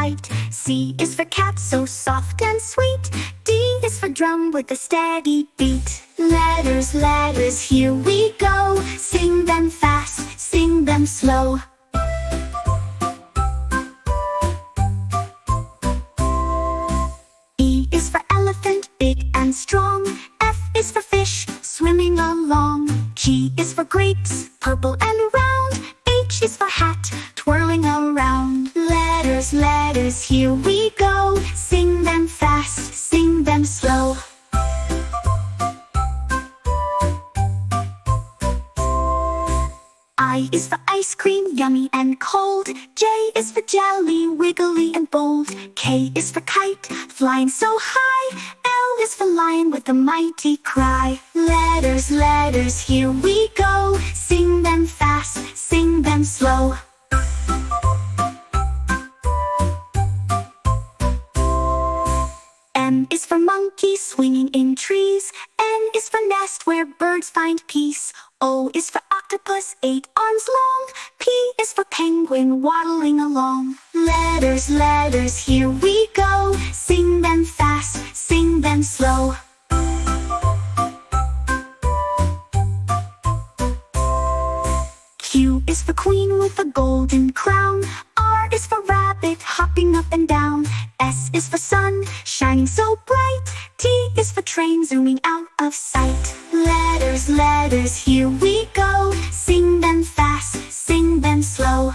light. C is for cat, so soft and sweet. D is for drum with a steady beat. Letters, letters, here we go. Sing them fast, sing them slow. E is for elephant, big and strong. F is for fish, swimming along. G is for grapes, purple and round. H is for hat, twirling around. Letters, letters, here we go. Sing them fast, sing them slow. I is for ice cream, yummy and cold. J is for jelly, wiggly and bold. K is for kite, flying so high. L is for lion with a mighty cry. Letters, letters, here we go. Sing them fast, sing them slow. M is for monkey, swinging in trees. N is for nest, where birds find peace. O is for octopus, 8 arms long. P is for penguin, waddling along. Letters, letters, here we go. Sing them fast, sing them slow. Q is for queen with a golden crown. R is for rabbit, hopping up and down. S is for sun, shining so bright. T is for train, zooming out of sight. Letters, letters, here we go. Sing them fast, sing them slow.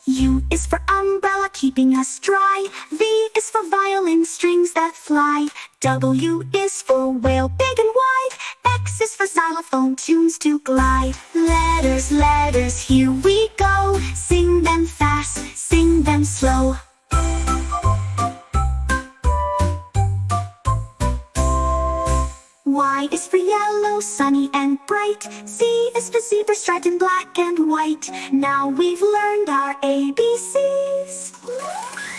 U is for umbrella, keeping us dry. V is for violin, strings that fly. W is for whale, big and wide. X is for xylophone, tunes to glide. Letters, letters, here we go. Sing them fast, sing them slow. Y is for yellow, sunny and bright. Z is for zebra, striped in black and white. Now we've learned our ABCs.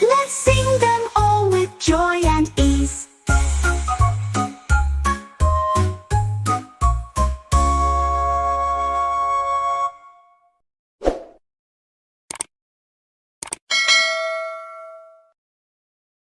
Let's sing them all with joy and ease.